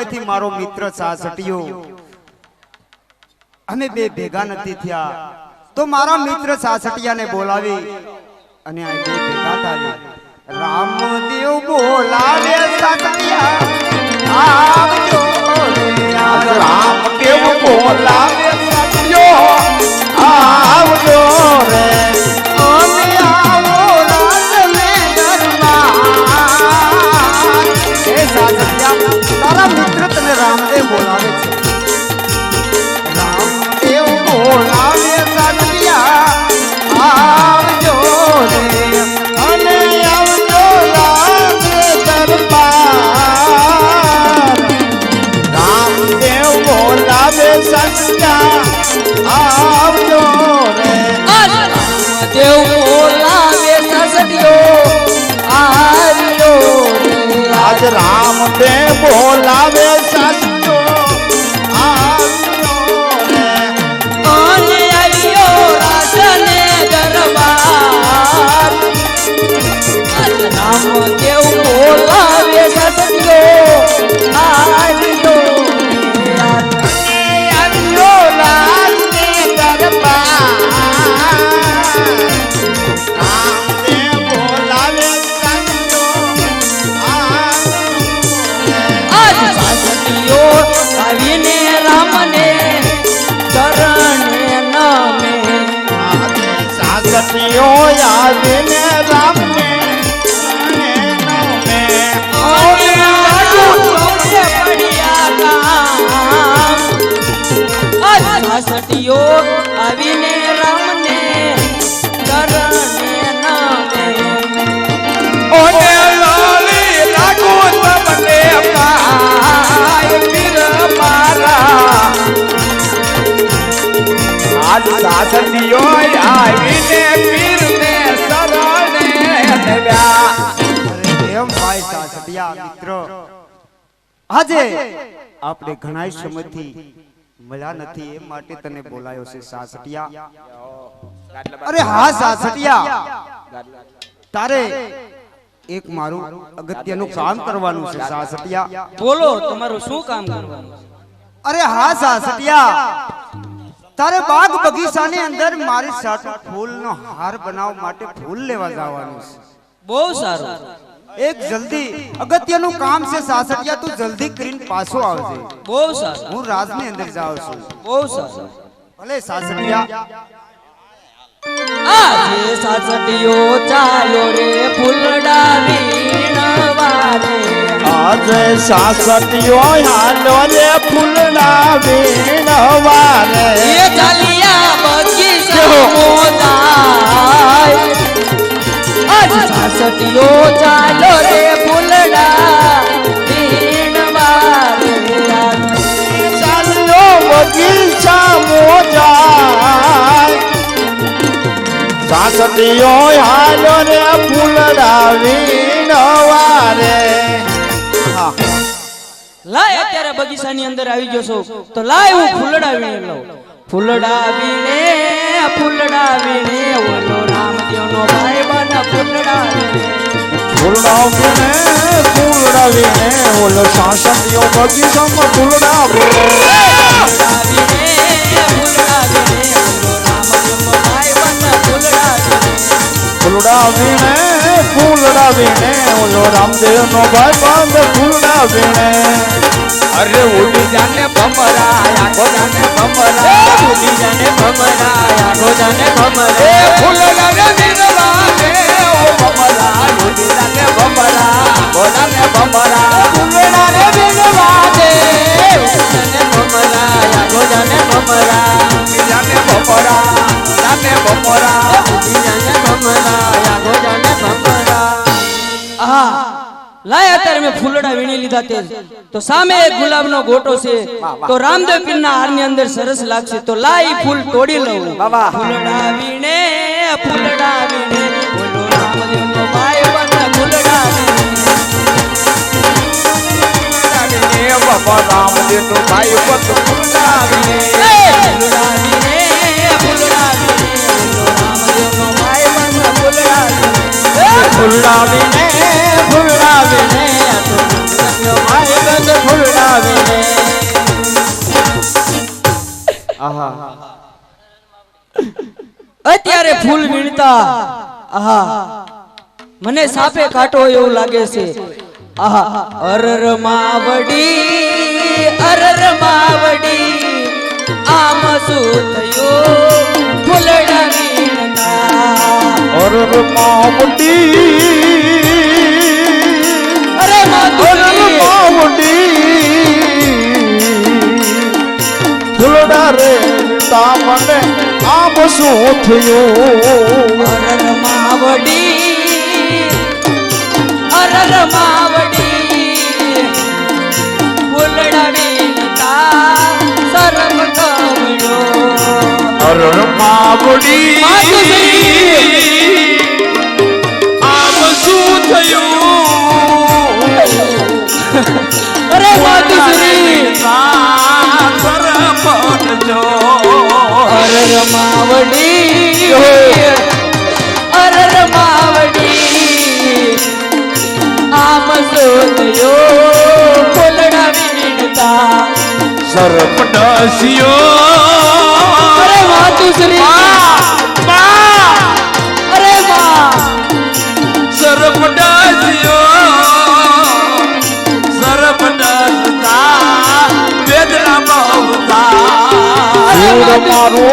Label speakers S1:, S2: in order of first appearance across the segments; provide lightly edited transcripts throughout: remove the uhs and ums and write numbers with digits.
S1: સમયથી મારો મિત્ર સાસટીયો અમે બે ભેગા નથી થયા તો મારા મિત્ર સાસટિયાને બોલાવી અને આ બે ભેગા થાય રામદેવ બોલાવે સાસટિયા આવજો રે
S2: રામદેવ બોલાવે સાસટિયો આવજો રે
S1: અમે આવો રાજને દરબાર એ સાસટિયા તારા મિત્ર તને રામદેવ બોલાવે છે બોલાવે સાસટિયા આવજો રે
S2: અને આવજો રાજે દરબાર રામદેવ બોલાવે સાસટિયા આવજો રે
S3: રામદેવ બોલાવે સાસટિયો આવજો રે
S2: આજ રામદેવ બોલાવે સાસટિયો આવજો રે
S3: અને આવ્યો રાજને દરબાર રામદેવ બોલાવે સાસટિયો આવજો
S2: આવ્યો રાજને દરબાર રામદેવ બોલાવે સાસટિયો
S3: આજ સાસટિયો આવીને રામને ચરણે નમે
S2: સાસટીઓ આવીને રામને નમે
S3: સાસટીયો આવીને રામને ચરણે નમે
S2: ઓને લાલી લાગુ તમને કાય પીર મારા આજ સાસટીઓ આવીને પીરને શરણે આવ્યા
S1: એમ ભાઈ સાસટિયા મિત્ર આજે આપણે ઘણા સમયથી મળ્યા નથી એ માટે તને બોલાયો છે સાસટિયા અરે હા સાસટિયા તારે એક મારું અગત્યનું કામ કરવાનું છે સાસટિયા
S3: બોલો તમારું શું કામ કરવાનું
S1: અરે હા સાસટિયા તારે બાગ બગીચાની અંદર મારી સાથે ફૂલનો હાર બનાવવા માટે ફૂલ લેવા જવાનું છે
S3: બહુ સારું
S1: એક જલ્દી અગત્યનું કામ છે સાસટિયા તું જલ્દી કરીને પાછો આવજે
S3: બહુ સારું
S1: હું રાજની અંદર જાઉં છું
S3: બહુ સારું
S1: ભલે સાસટિયા
S3: આજે સાસટીયો ચાલો રે ફૂલડા વીણવારે
S2: આજે સાસટીઓ હાલો રે ફૂલના વીણવારે
S3: એ ચાલિયા બગીચા મોદાય આજે સાસટીયો ચાલો રે ફૂલડા વીણવારે
S2: ચાલ્યો બગીચા મોજાય સાસટીઓ હાલો રે ફૂલડા વીણવારે
S3: લાય અત્યારે બગીચાની અંદર આવી ગયો છો તો લાય હું ફૂલડા વીણે લઉં ફૂલડા વીણે ઓલો રામદેવનો ભાઈ બન ફૂલડા
S2: વીણે ઓલો સાસટીઓ બગીચામાં ફૂલડા વીણે ફૂલડા વીણે ઓલો રામદેવનો ભાઈ બંધ ફૂલડા વીણે અરે ઉડી જાને ભમરા આખો જાને ભમરા ઉડી જાને ભમરા આખો જાને ભમરા ફૂલડા ને વીણવા દે ઓ ભમરા ઉડી જાને ભમરા આખો જાને ભમરા ફૂલડા ને વીણવા દે જાને ભમરા આખો જાને ભમરા ઉડી જાને ભમરા જાને ભમરા ઉડી જાને ભમરા આખો જાને ભમરા
S3: હા લાય અત્યારે મેં ફૂલડા વીણી લીધા તે તો સામે એક ગુલાબનો ગોટો છે તો રામદેવ પીરના હારની અંદર સરસ લાગશે તો લાય ફૂલ તોડી લઉં ફૂલડા વીણે બોલો રામદેવનો ભાઈ બન ફૂલડા વીણે
S2: બાબા રામદેવનો ભાઈ બન ફૂલડા વીણે
S3: ફૂલડા વીણે બોલો રામદેવનો ભાઈ બન ફૂલડા
S2: ફૂલડા વીણે ભાઈ બંધ ફૂલડા વીણે
S1: આહા
S3: અત્યારે ફૂલ વીણતા આહા મને સાપે કાટો એવું લાગે છે આહા અરર માવડી આમ શું થયું ફૂલડા વીણતા
S2: અરર માવડી
S3: અરે માવડી
S2: ફૂલડા રે તામને આમ શું થયું
S3: અરર માવડી ફૂલડા વીણતા સરમ કવડો
S2: અરર માવડી આમ શું થયું
S3: અરે માતુશ્રી
S2: સરપંચો
S3: અરર માવડી આમ સોતયો ફૂલડા વીણતા
S2: સરપંચિયો
S3: અરે માતુશ્રી અરે માં
S2: સરપંચિયો સરપંચતા વેદના બહુતા મારો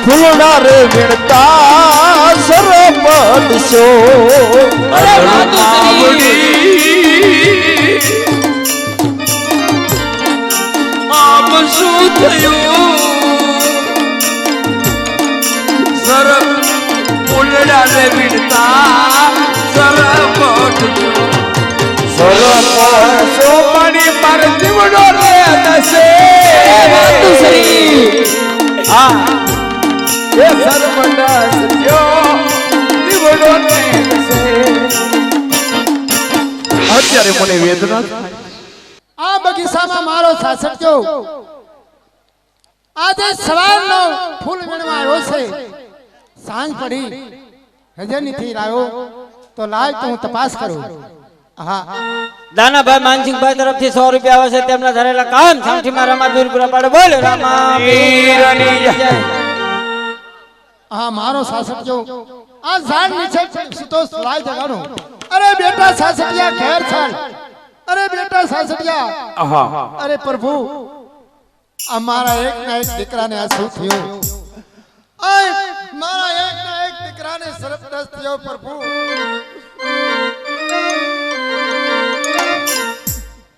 S2: ફૂલડા રે વીણતા સરપંચો
S3: અરે માતુશ્રી
S2: આમ શું થયું સરપ ફૂલડા રે વીણતા સરપંચો સરપંચો મારી પર દીવડો રે દસે
S3: માતુશ્રી
S2: હા એ સરપંચિયો દીવડો રે દસે અત્યારે મને વેદના થાય
S4: આ બગીચામાં મારો સાસઠજો આજે સવારનો ફૂલ વીણવા આવ્યો છે સાંજ પડી હજે નથી આવ્યો તો લાય તો હું તપાસ કરું હા
S5: દાનાભાઈ માનસિંહભાઈ તરફથી 100 રૂપિયા આવે છે તેમના ધરેલા કામ સામઠીમાં રમાદુર પૂરા પાડે બોલ રામા વીરની જય
S4: હા મારો સાસઠજો આ ઝાડ નીચે સુતો લાય જગાડો અરે બેટા સાસઠિયા ઘેર છાડ અરે બેટા સાસઠિયા અરે પ્રભુ અમારા એક ના એક દીકરાને આ શું થયું આય મારા એક ના એક દીકરાને સરપદસ થયો પ્રભુ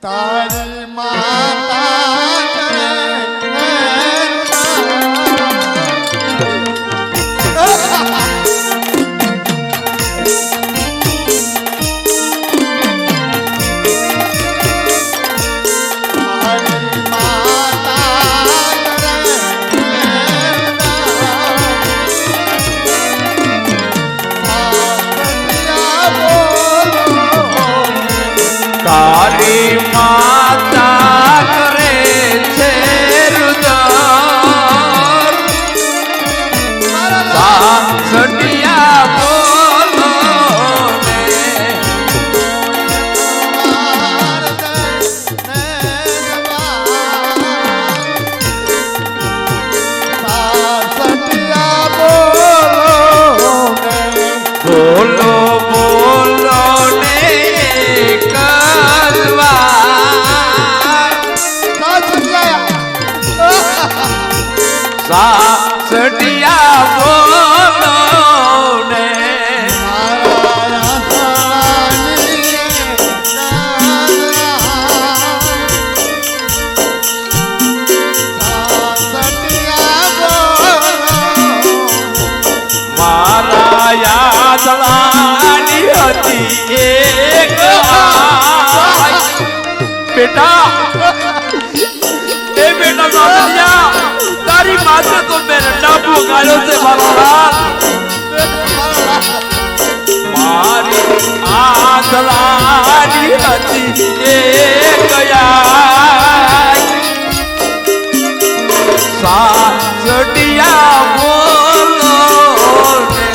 S4: તારી માતા કરે
S2: તારી માતા કરે છે રુદર સાસઠિયા બોલો બોલો બોલો ને સાસઠિયા બોલો ને મારા યાદવાની હતી એક બેટા એ બેટા મામલિયા તારી માથે તો મેં ડાબો ગાળ્યો છે મારો લાલ મારી આદલાની હતી એ ગયા સાસઠિયા બોલો ને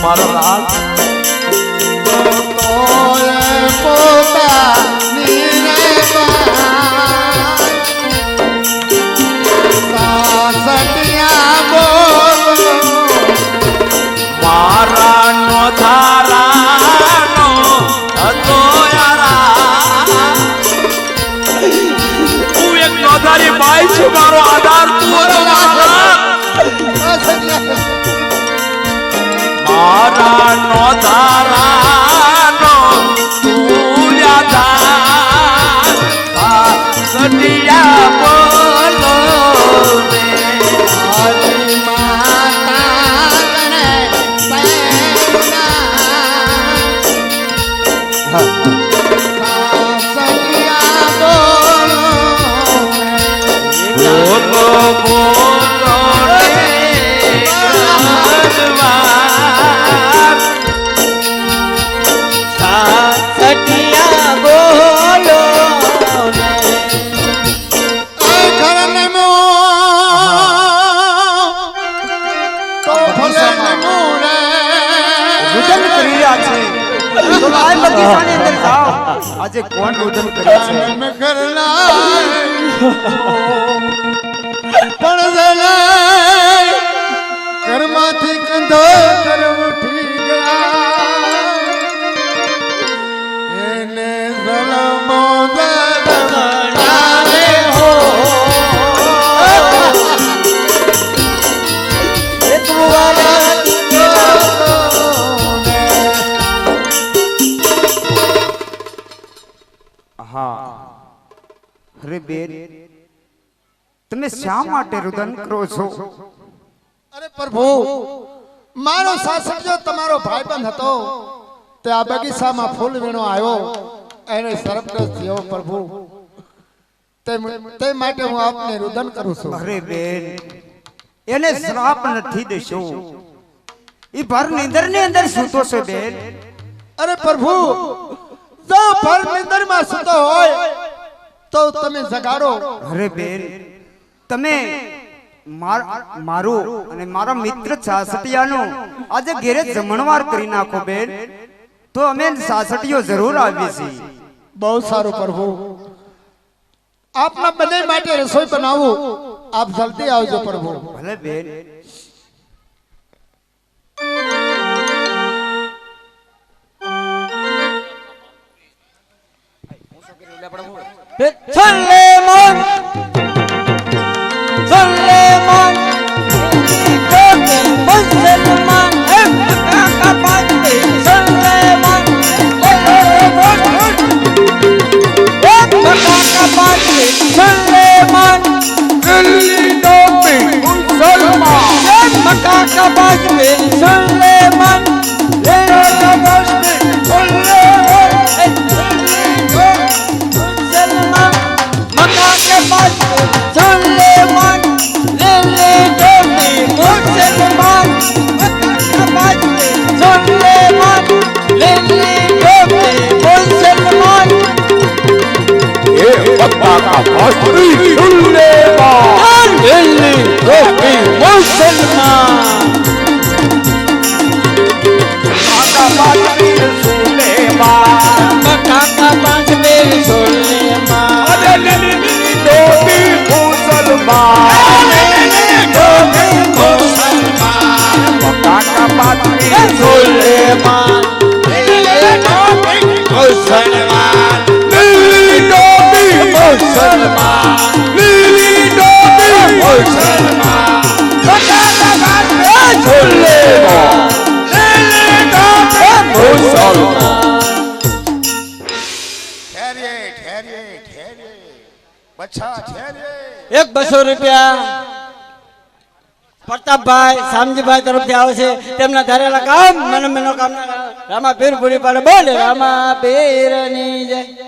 S2: મારો લાલ મારા નો ધારાનો હતો યારા તું એક નોધારી બાઈ છે મારો આધાર તું હતો મારા નો ધારાનો તું આધાર સટિયા બોલો
S1: રુદન કરી રહ્યા છે તો લાય બગીચાની અંદર જાઓ આજે કોણ રુદન કરે છે
S4: ઘરમાંથી કંધો કર ઉઠી ગયા એને સલમો દરણાવે હો એક વાલા
S1: હા અરે બેન તમે શા માટે રુદન કરો છો
S4: અરે પ્રભુ મારો સાસરિયો તમારો ભાઈબંધ હતો તે આ બગીચામાં ફૂલ વીણો આવ્યો એને સરપ્રસ્ત થયો પ્રભુ તે માટે હું આપને રુદન કરું છું
S1: અરે બેન એને શ્રાપ નથી દેશો ઈ ભર નિંદર ની અંદર સૂતો છે બેન
S4: અરે પ્રભુ જો ભર નિંદરમાં સૂતો હોય તો તમે જગાડો
S1: અરે બેન તમે મારું અને મારા મિત્ર સાસટિયાનો આજે ઘેરે જમણવાર કરી નાખો બેન તો અમે સાસટીઓ જરૂર આવીએ છીએ
S4: બહુ સારું પ્રભુ આપના બંને માટે રસોઈ બનાવું આપ જલ્દી આવજો પ્રભુ
S1: ભલે બેન
S5: Suleiman Suleiman Musulman Kakak Suleiman Suleiman Suleiman એક 200 રૂપિયા પ્રતાપભાઈ શામજીભાઈ તરફથી આવે છે તેમના ધારેલા કામ મનોકામના રામા પીર પૂરી પાડે બોલે રામા પીરની જય